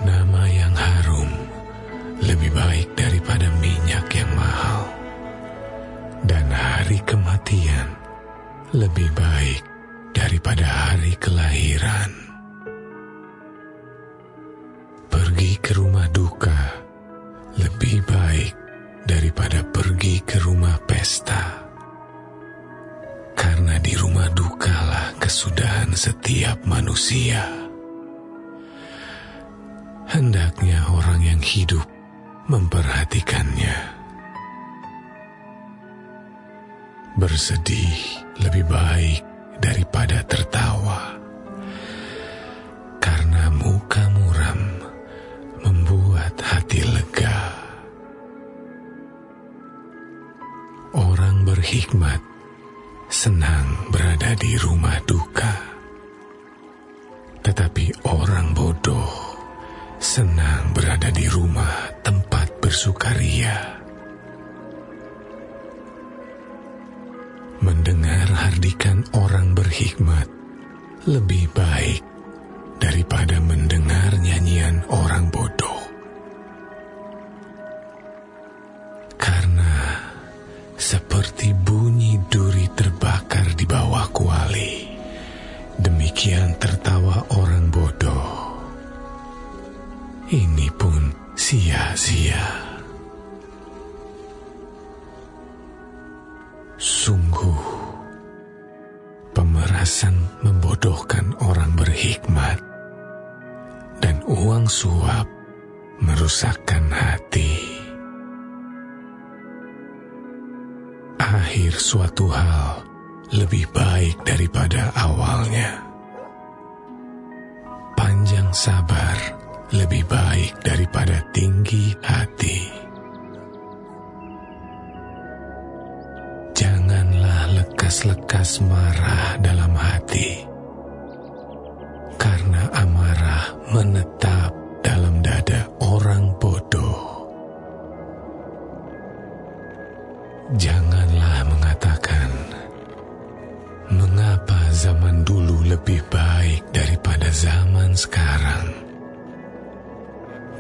Nama yang harum lebih baik daripada minyak yang mahal, dan hari kematian lebih baik daripada hari kelahiran. Pergi ke rumah duka lebih baik daripada pergi ke rumah pesta, karena di rumah dukalah kesudahan setiap manusia. Hendaknya orang yang hidup memperhatikannya. Bersedih lebih baik daripada tertawa, karena muka muram membuat hati lega. Orang berhikmat senang berada di rumah duka, tetapi orang bodoh senang berada di rumah tempat bersukaria. Mendengar hardikan orang berhikmat lebih baik daripada mendengar nyanyian orang bodoh. Karena seperti bunyi duri terbakar di bawah kuali, demikian tertawa orang bodoh. Ini pun sia-sia. Sungguh, pemerasan membodohkan orang berhikmat, dan uang suap merusakkan hati. Akhir suatu hal lebih baik daripada awalnya. Panjang sabar lebih baik daripada tinggi hati. Janganlah lekas-lekas marah dalam hati, karena amarah menetap dalam dada orang bodoh. Janganlah mengatakan, mengapa zaman dulu lebih baik daripada zaman sekarang?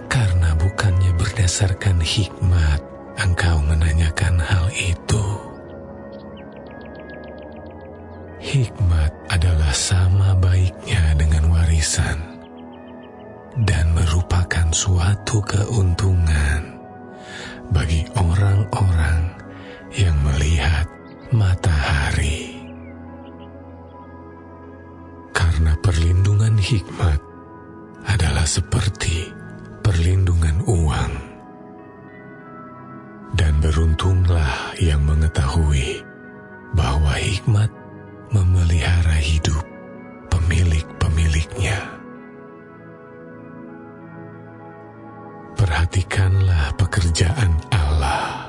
Karena bukannya berdasarkan hikmat engkau menanyakan hal itu. Hikmat adalah sama baiknya dengan warisan, dan merupakan suatu keuntungan bagi orang-orang yang melihat matahari. Karena perlindungan hikmat adalah seperti perlindungan uang, dan beruntunglah yang mengetahui bahwa hikmat memelihara hidup pemilik-pemiliknya. Perhatikanlah pekerjaan Allah.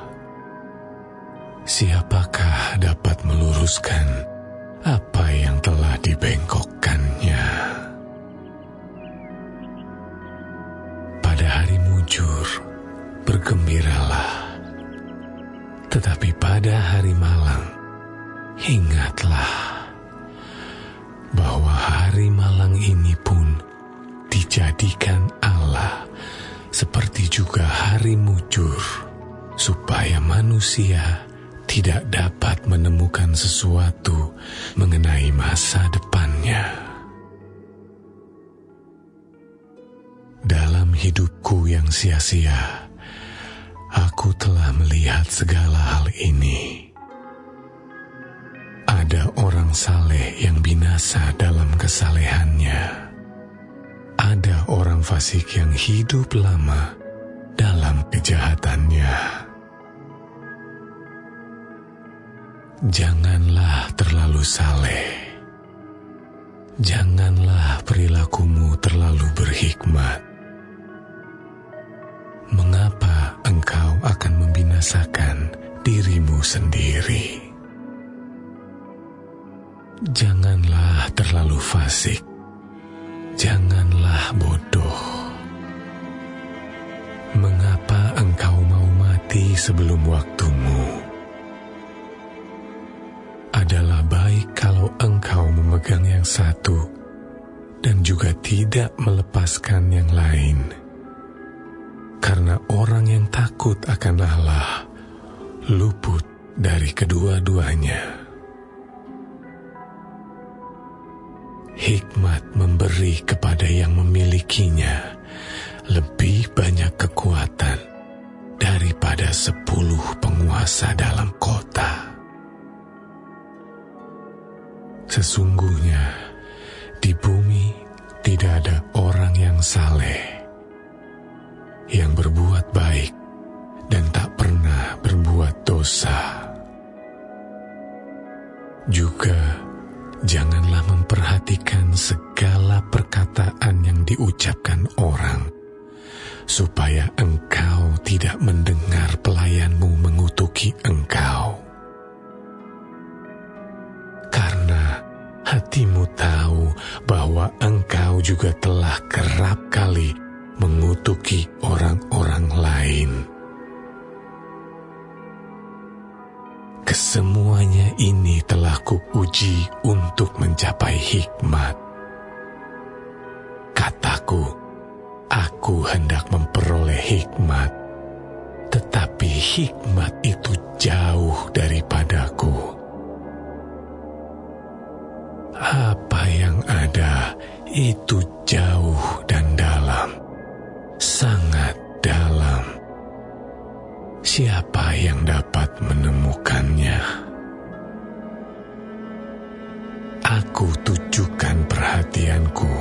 Siapakah dapat meluruskan apa yang telah dibengkokkannya? Pada hari mujur, bergembiralah. Tetapi pada hari malang, ingatlah bahwa hari malang ini pun dijadikan Allah seperti juga hari mujur, supaya manusia tidak dapat menemukan sesuatu mengenai masa depannya. Dalam hidupku yang sia-sia, aku telah melihat segala hal ini. Ada orang saleh yang binasa dalam kesalehannya. Ada orang fasik yang hidup lama dalam kejahatannya. Janganlah terlalu saleh. Janganlah perilakumu terlalu berhikmat. Mengapa engkau akan membinasakan dirimu sendiri? Janganlah terlalu fasik. Janganlah bodoh. Mengapa engkau mau mati sebelum waktumu? Adalah baik kalau engkau memegang yang satu dan juga tidak melepaskan yang lain. Karena orang yang takut akan Allah luput dari kedua-duanya. Hikmat memberi kepada yang memilikinya lebih banyak kekuatan daripada 10 penguasa dalam kota. Sesungguhnya di bumi tidak ada orang yang saleh, yang berbuat baik dan tak pernah berbuat dosa. Juga janganlah memperhatikan segala perkataan yang diucapkan orang, supaya engkau tidak mendengar pelayanmu mengutuki engkau. Karena hatimu tahu bahwa engkau juga telah kerap kali mengutuki orang-orang lain. Kesemuanya ini telah kuuji untuk mencapai hikmat. Kataku, aku hendak memperoleh hikmat, tetapi hikmat itu jauh daripadaku. Apa yang ada itu jauh dan dalam, sangat dalam. Siapa yang dapat menemukannya? Aku tujukan perhatianku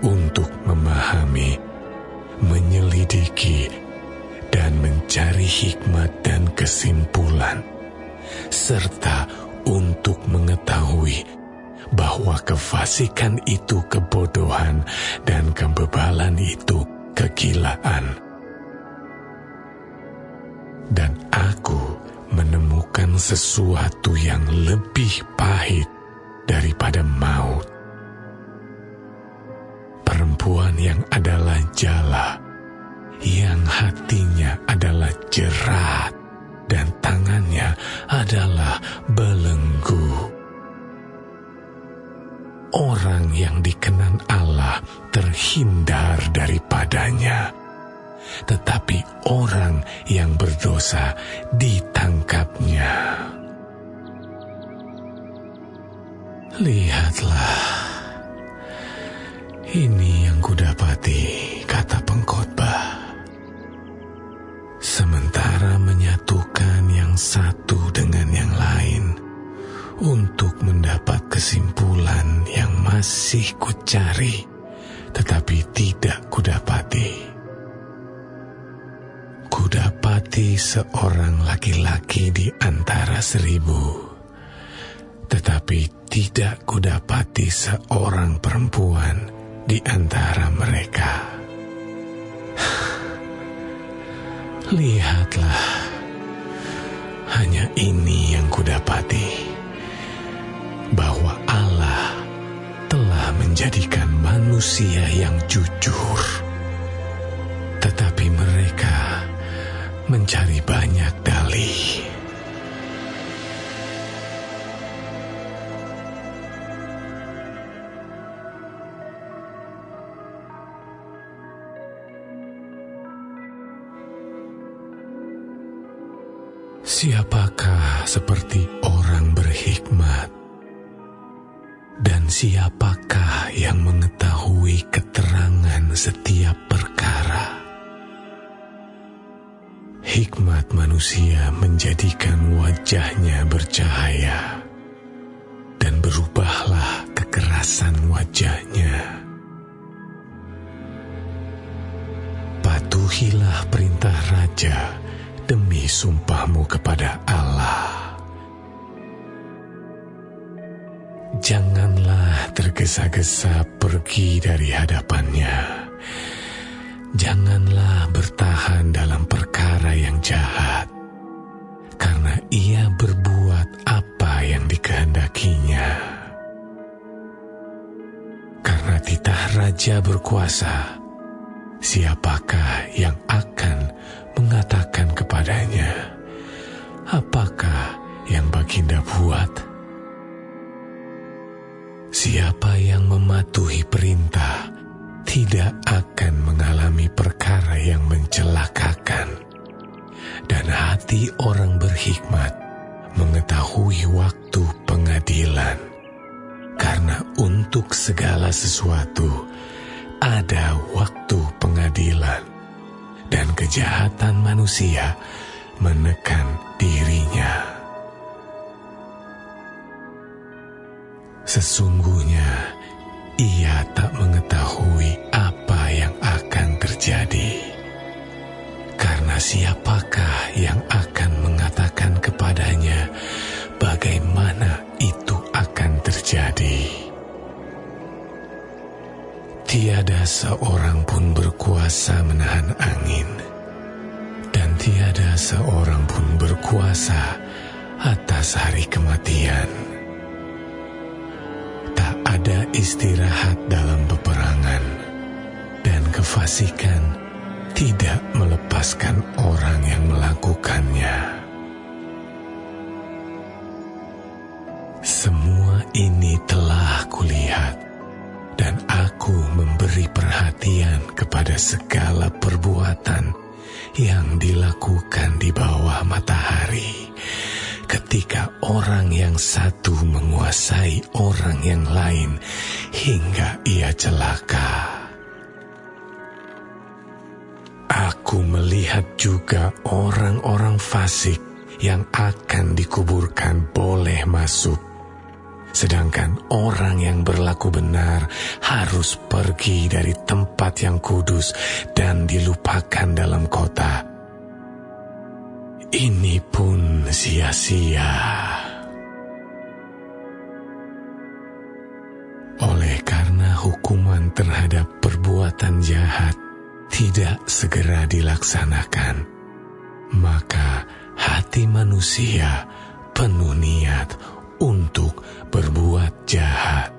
untuk memahami, menyelidiki, dan mencari hikmat dan kesimpulan, serta untuk mengetahui bahwa kefasikan itu kebodohan dan kebebalan itu kegilaan. Dan aku menemukan sesuatu yang lebih pahit daripada maut. Perempuan yang adalah jala, yang hatinya adalah jerat, dan tangannya adalah belenggu. Orang yang dikenan Allah terhindar daripadanya, tetapi orang yang berdosa ditangkapnya. Lihatlah, ini yang kudapati, kata pengkhotbah. Sementara menyatukan yang satu dengan yang lain untuk mendapat kesimpulan yang masih kucari, tetapi tidak kudapati. Kudapati seorang laki-laki di antara 1000, tetapi tidak kudapati seorang perempuan di antara mereka. Lihatlah, hanya ini yang kudapati, bahwa Allah telah menjadikan manusia yang jujur, tetapi mereka mencari banyak dalih. Siapakah seperti orang berhikmat? Dan siapakah yang mengetahui keterangan setiap perkara? Hikmat manusia menjadikan wajahnya bercahaya, dan berubahlah kekerasan wajahnya. Patuhilah perintah raja demi sumpahmu kepada Allah. Janganlah tergesa-gesa pergi dari hadapannya. Janganlah bertahan dalam perkara yang jahat, karena ia berbuat apa yang dikehendakinya. Karena titah raja berkuasa, siapakah yang akan mengatakan kepadanya, apakah yang baginda buat? Siapa yang mematuhi perintah tidak akan mengalami perkara yang mencelakakan, dan hati orang berhikmat mengetahui waktu pengadilan. Karena untuk segala sesuatu ada waktu pengadilan, dan kejahatan manusia menekan dirinya. Sesungguhnya ia tak mengetahui apa yang akan terjadi. Karena siapakah yang akan mengatakan kepadanya bagaimana itu akan terjadi? Tiada seorang pun berkuasa menahan angin, dan tiada seorang pun berkuasa atas hari kematian. Tak ada istirahat dalam peperangan, dan kefasikan tidak melepaskan orang yang melakukannya. Semua ini telah kulihat, dan aku memberi perhatian kepada segala perbuatan yang dilakukan di bawah matahari, ketika orang yang satu menguasai orang yang lain hingga ia celaka. Aku melihat juga orang-orang fasik yang akan dikuburkan boleh masuk, sedangkan orang yang berlaku benar harus pergi dari tempat yang kudus dan dilupakan dalam kota. Ini pun sia-sia. Oleh karena hukuman terhadap perbuatan jahat tidak segera dilaksanakan, maka hati manusia penuh niat untuk berbuat jahat.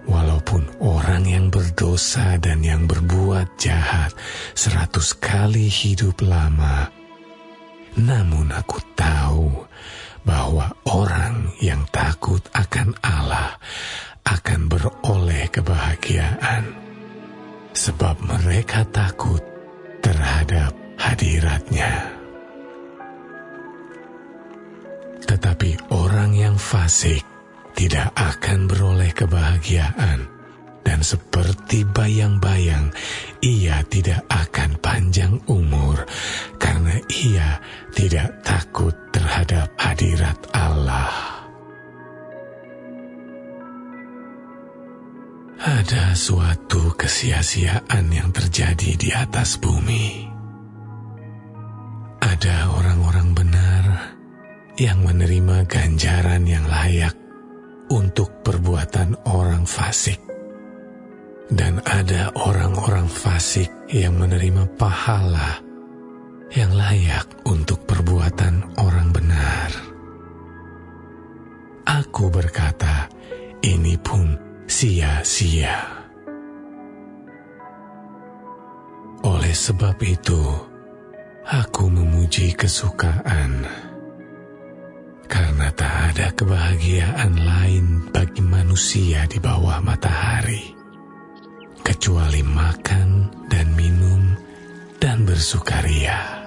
Walaupun orang yang berdosa dan yang berbuat jahat 100 kali hidup lama, namun aku tahu bahwa orang yang takut akan Allah akan beroleh kebahagiaan, sebab mereka takut terhadap hadirat-Nya. Tetapi orang yang fasik tidak akan beroleh kebahagiaan, dan seperti bayang-bayang ia tidak akan panjang umur, karena ia tidak takut terhadap hadirat Allah. Ada suatu kesia-siaan yang terjadi di atas bumi. Ada orang-orang benar yang menerima ganjaran yang layak untuk perbuatan orang fasik, dan ada orang-orang fasik yang menerima pahala yang layak untuk perbuatan orang benar. Aku berkata, ini pun sia-sia. Oleh sebab itu, aku memuji kesukaan, karena tak ada kebahagiaan lain bagi manusia di bawah matahari, kecuali makan dan minum dan bersukaria.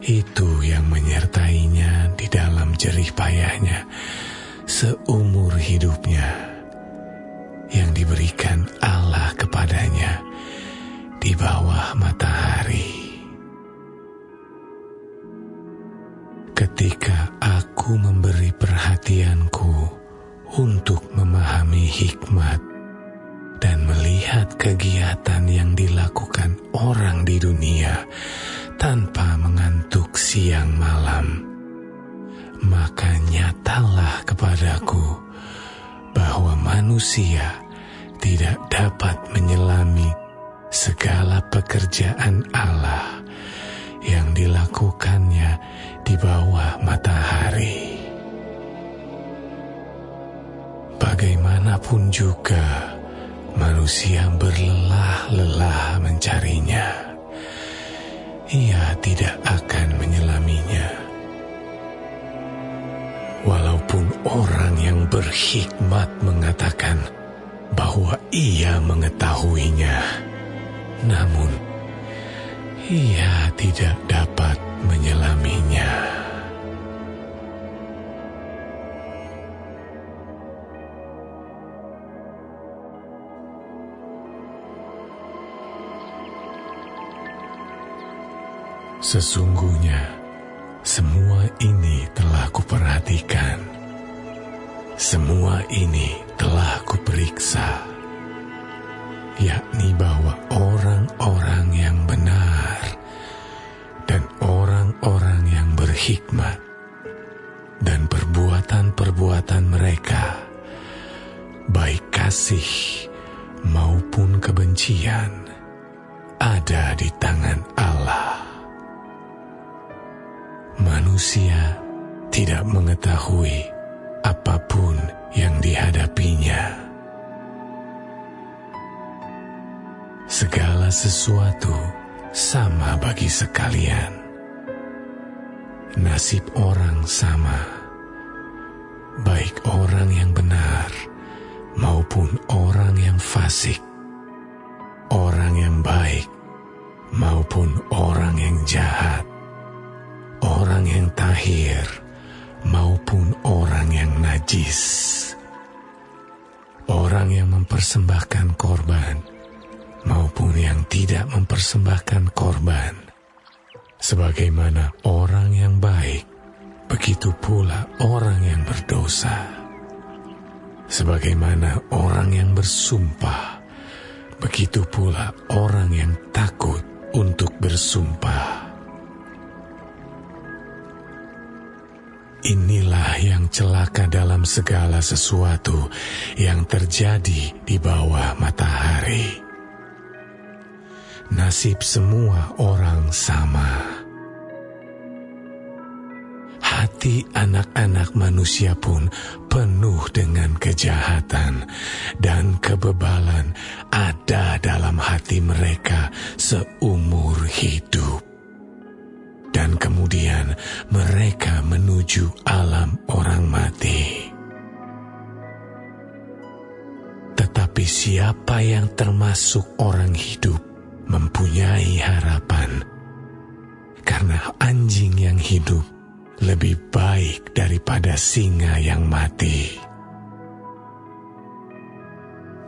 Itu yang menyertainya di dalam jerih payahnya seumur hidupnya, yang diberikan Allah kepadanya di bawah matahari. Ketika aku memberi perhatianku untuk memahami hikmat dan melihat kegiatan yang dilakukan orang di dunia tanpa mengantuk siang malam, maka nyatalah kepadaku bahwa manusia tidak dapat menyelami segala pekerjaan Allah yang dilakukannya di bawah matahari. Bagaimanapun juga manusia berlelah-lelah mencarinya, ia tidak akan menyelaminya. Walaupun orang yang berhikmat mengatakan bahwa ia mengetahuinya, namun ia tidak dapat menyelaminya. Sesungguhnya, semua ini telah kuperhatikan. Semua ini telah kuperiksa, yakni bahwa orang-orang yang benar dan orang-orang yang berhikmat dan perbuatan-perbuatan mereka, baik kasih maupun kebencian, ada di tangan Allah. Manusia tidak mengetahui apapun yang dihadapinya. Segala sesuatu sama bagi sekalian. Nasib orang sama, baik orang yang benar maupun orang yang fasik, orang yang baik maupun orang yang jahat, orang yang tahir maupun orang yang najis, orang yang mempersembahkan korban maupun yang tidak mempersembahkan korban. Sebagaimana orang yang baik, begitu pula orang yang berdosa. Sebagaimana orang yang bersumpah, begitu pula orang yang takut untuk bersumpah. Inilah yang celaka dalam segala sesuatu yang terjadi di bawah matahari. Nasib semua orang sama. Hati anak-anak manusia pun penuh dengan kejahatan, dan kebebalan ada dalam hati mereka seumur hidup. Dan kemudian mereka menuju alam orang mati. Tetapi siapa yang termasuk orang hidup mempunyai harapan, karena anjing yang hidup lebih baik daripada singa yang mati.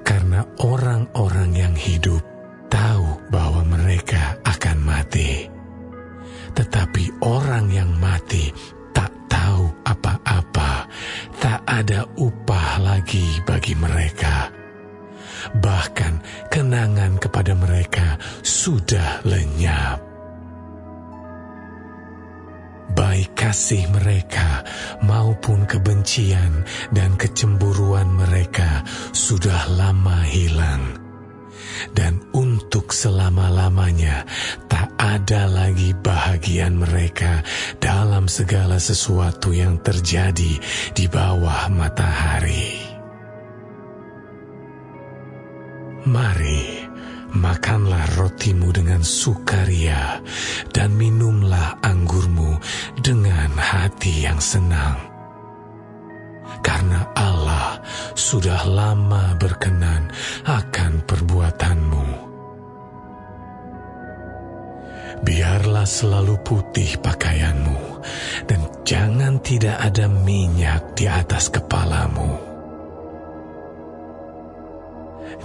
Karena orang-orang yang hidup tahu bahwa mereka akan mati, tetapi orang yang mati tak tahu apa-apa, tak ada upah lagi bagi mereka. Bahkan kenangan kepada mereka sudah lenyap. Baik kasih mereka maupun kebencian dan kecemburuan mereka sudah lama hilang. Dan untuk selama-lamanya tak ada lagi bahagian mereka dalam segala sesuatu yang terjadi di bawah matahari. Mari, makanlah rotimu dengan sukaria dan minumlah anggurmu dengan hati yang senang. Karena Allah sudah lama berkenan akan perbuatanmu. Biarlah selalu putih pakaianmu, dan jangan tidak ada minyak di atas kepalamu.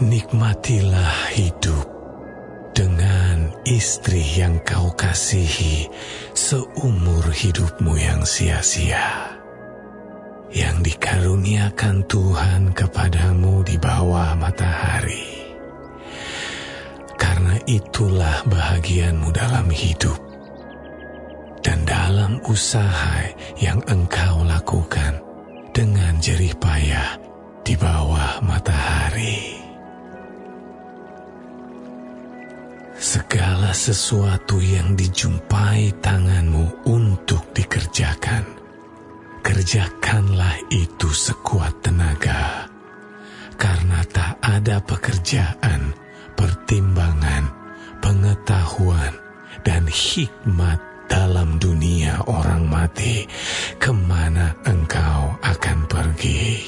Nikmatilah hidup dengan istri yang kau kasihi seumur hidupmu yang sia-sia, yang dikaruniakan Tuhan kepadamu di bawah matahari. Karena itulah bahagianmu dalam hidup dan dalam usaha yang engkau lakukan dengan jerih payah di bawah matahari. Segala sesuatu yang dijumpai tanganmu untuk dikerjakan, kerjakanlah itu sekuat tenaga, karena tak ada pekerjaan, pertimbangan, pengetahuan, dan hikmat dalam dunia orang mati kemana engkau akan pergi.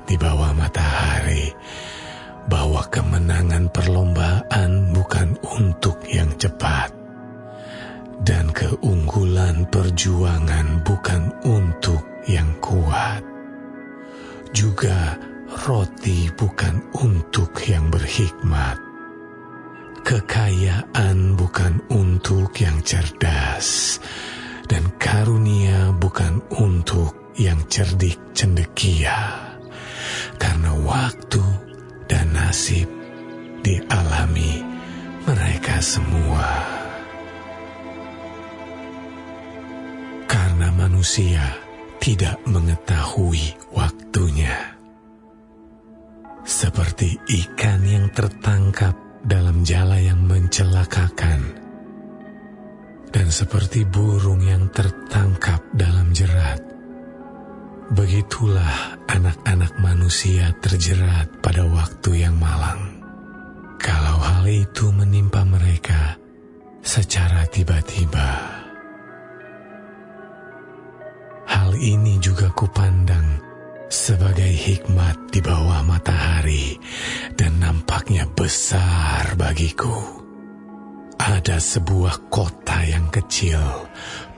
di bawah matahari bahwa kemenangan perlombaan bukan untuk yang cepat, dan keunggulan perjuangan bukan untuk yang kuat. Juga roti bukan untuk yang berhikmat. Kekayaan bukan untuk yang cerdas, dan karunia bukan untuk yang cerdik cendekia. Karena waktu dan nasib dialami mereka semua. Karena manusia tidak mengetahui waktunya. Seperti ikan yang tertangkap dalam jala yang mencelakakan, dan seperti burung yang tertangkap dalam jerat, begitulah anak-anak manusia terjerat pada waktu yang malang. Kalau hal itu menimpa mereka secara tiba-tiba. Hal ini juga kupandang sebagai hikmat di bawah matahari, dan nampaknya besar bagiku. Ada sebuah kota yang kecil,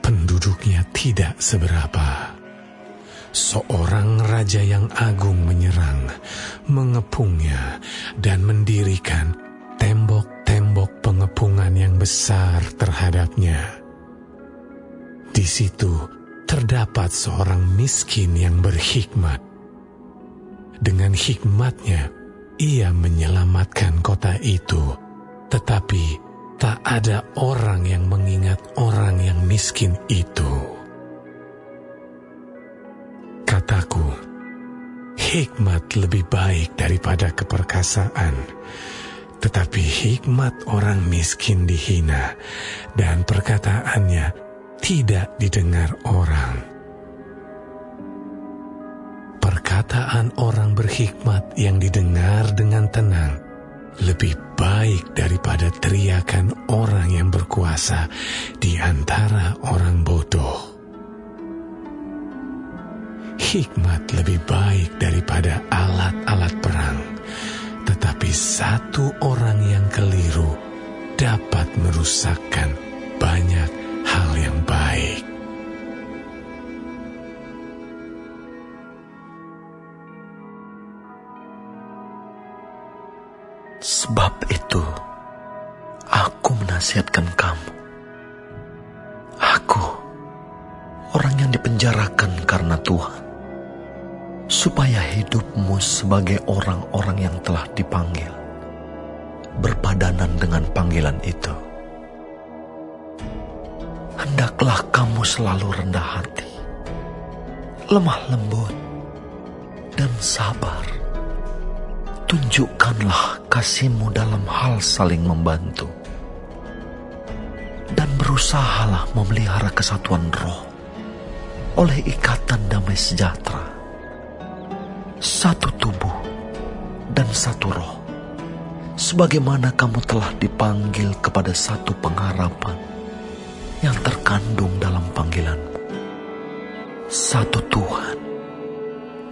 penduduknya tidak seberapa. Seorang raja yang agung menyerang, mengepungnya, dan mendirikan tembok-tembok pengepungan yang besar terhadapnya. Di situ terdapat seorang miskin yang berhikmat. Dengan hikmatnya, ia menyelamatkan kota itu, tetapi tak ada orang yang mengingat orang yang miskin itu. Kataku, hikmat lebih baik daripada keperkasaan, tetapi hikmat orang miskin dihina, dan perkataannya tidak didengar orang. Perkataan orang berhikmat yang didengar dengan tenang lebih baik daripada teriakan orang yang berkuasa di antara orang bodoh. Hikmat lebih baik daripada alat-alat perang, tetapi satu orang yang keliru dapat merusakkan banyak hal yang baik. Sebab itu, aku menasihatkan kamu. Aku, orang yang dipenjarakan karena Tuhan, supaya hidupmu sebagai orang-orang yang telah dipanggil, berpadanan dengan panggilan itu. Hendaklah kamu selalu rendah hati, lemah lembut, dan sabar. Tunjukkanlah kasihmu dalam hal saling membantu, dan berusahalah memelihara kesatuan roh oleh ikatan damai sejahtera. Satu tubuh dan satu roh, sebagaimana kamu telah dipanggil kepada satu pengharapan yang terkandung dalam panggilanmu. Satu Tuhan,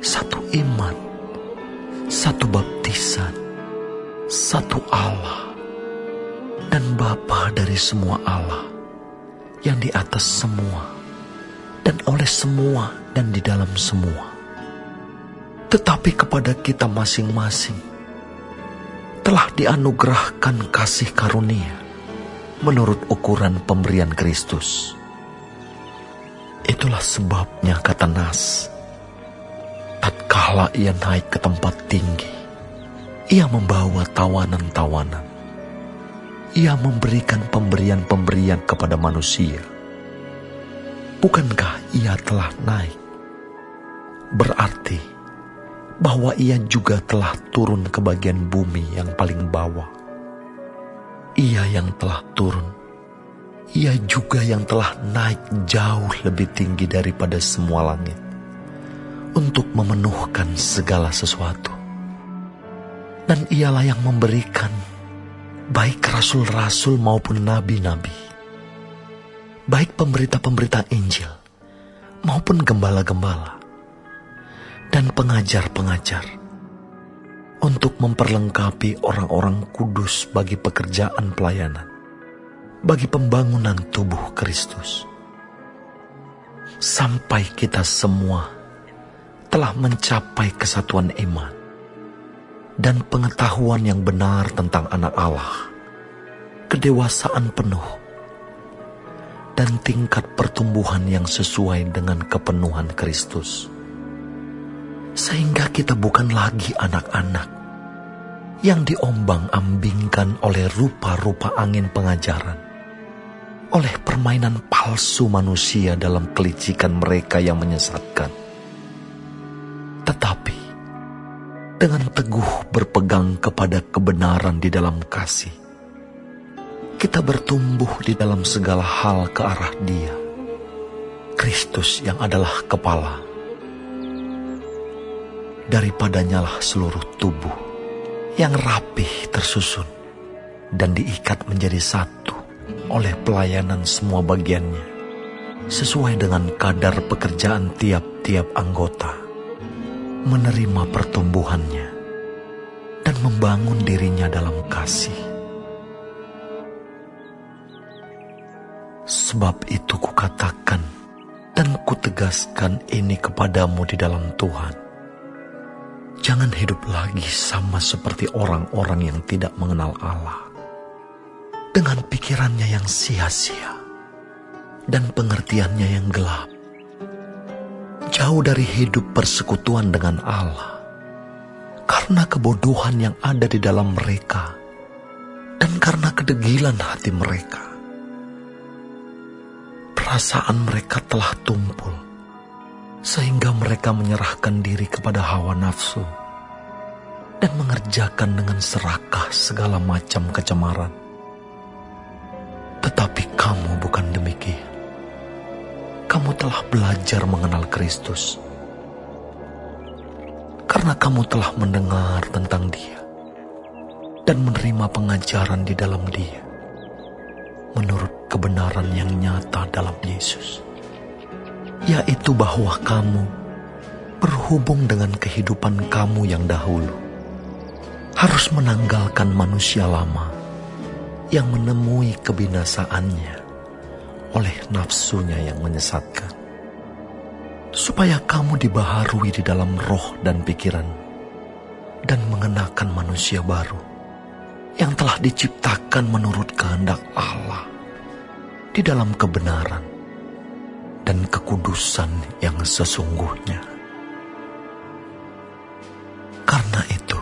satu iman, satu baptisan, satu Allah, dan Bapa dari semua Allah, yang di atas semua, dan oleh semua, dan di dalam semua. Tetapi kepada kita masing-masing telah dianugerahkan kasih karunia menurut ukuran pemberian Kristus. Itulah sebabnya kata Nas, tatkala ia naik ke tempat tinggi, ia membawa tawanan-tawanan. Ia memberikan pemberian-pemberian kepada manusia. Bukankah ia telah naik? Berarti bahwa ia juga telah turun ke bagian bumi yang paling bawah. Ia yang telah turun, ia juga yang telah naik jauh lebih tinggi daripada semua langit, untuk memenuhkan segala sesuatu. Dan ialah yang memberikan baik rasul-rasul maupun nabi-nabi, baik pemberita-pemberita Injil maupun gembala-gembala, dan pengajar-pengajar untuk memperlengkapi orang-orang kudus bagi pekerjaan pelayanan, bagi pembangunan tubuh Kristus, sampai kita semua telah mencapai kesatuan iman dan pengetahuan yang benar tentang Anak Allah, kedewasaan penuh, dan tingkat pertumbuhan yang sesuai dengan kepenuhan Kristus. Sehingga kita bukan lagi anak-anak yang diombang-ambingkan oleh rupa-rupa angin pengajaran, oleh permainan palsu manusia dalam kelicikan mereka yang menyesatkan. Tetapi dengan teguh berpegang kepada kebenaran di dalam kasih, kita bertumbuh di dalam segala hal ke arah Dia, Kristus yang adalah kepala. Daripadanyalah seluruh tubuh yang rapih tersusun dan diikat menjadi satu oleh pelayanan semua bagiannya, sesuai dengan kadar pekerjaan tiap-tiap anggota, menerima pertumbuhannya dan membangun dirinya dalam kasih. Sebab itu kukatakan dan kutegaskan ini kepadamu di dalam Tuhan. Jangan hidup lagi sama seperti orang-orang yang tidak mengenal Allah, dengan pikirannya yang sia-sia dan pengertiannya yang gelap, jauh dari hidup persekutuan dengan Allah, karena kebodohan yang ada di dalam mereka dan karena kedegilan hati mereka. Perasaan mereka telah tumpul, sehingga mereka menyerahkan diri kepada hawa nafsu dan mengerjakan dengan serakah segala macam kecemaran. Tetapi kamu bukan demikian. Kamu telah belajar mengenal Kristus, karena kamu telah mendengar tentang Dia dan menerima pengajaran di dalam Dia, menurut kebenaran yang nyata dalam Yesus, yaitu bahwa kamu berhubung dengan kehidupan kamu yang dahulu harus menanggalkan manusia lama yang menemui kebinasaannya oleh nafsunya yang menyesatkan, supaya kamu dibaharui di dalam roh dan pikiran dan mengenakan manusia baru yang telah diciptakan menurut kehendak Allah di dalam kebenaran dan kekudusan yang sesungguhnya. Karena itu,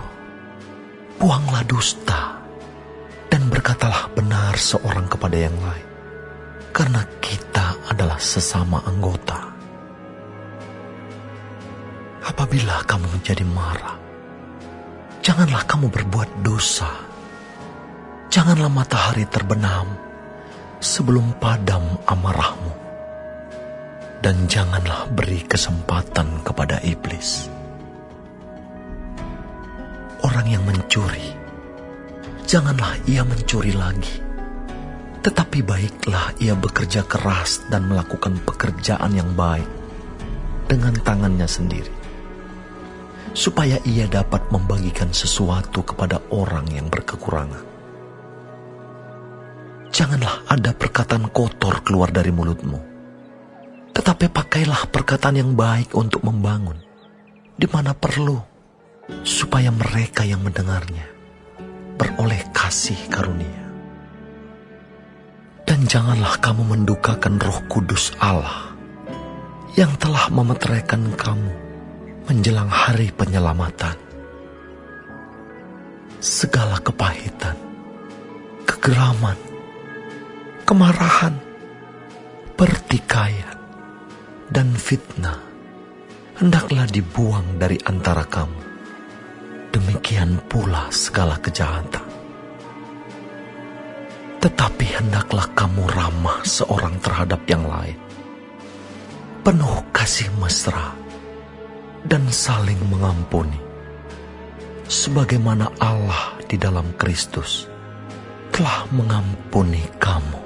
buanglah dusta dan berkatalah benar seorang kepada yang lain, karena kita adalah sesama anggota. Apabila kamu menjadi marah, janganlah kamu berbuat dosa. Janganlah matahari terbenam sebelum padam amarahmu, dan janganlah beri kesempatan kepada iblis. Orang yang mencuri, janganlah ia mencuri lagi, tetapi baiklah ia bekerja keras dan melakukan pekerjaan yang baik dengan tangannya sendiri, supaya ia dapat membagikan sesuatu kepada orang yang berkekurangan. Janganlah ada perkataan kotor keluar dari mulutmu, tetapi pakailah perkataan yang baik untuk membangun di mana perlu, supaya mereka yang mendengarnya beroleh kasih karunia. Dan janganlah kamu mendukakan Roh Kudus Allah yang telah memeteraikan kamu menjelang hari penyelamatan. Segala kepahitan, kegeraman, kemarahan, pertikaian, dan fitnah hendaklah dibuang dari antara kamu. Demikian pula segala kejahatan. Tetapi hendaklah kamu ramah seorang terhadap yang lain, penuh kasih mesra, dan saling mengampuni, sebagaimana Allah di dalam Kristus telah mengampuni kamu.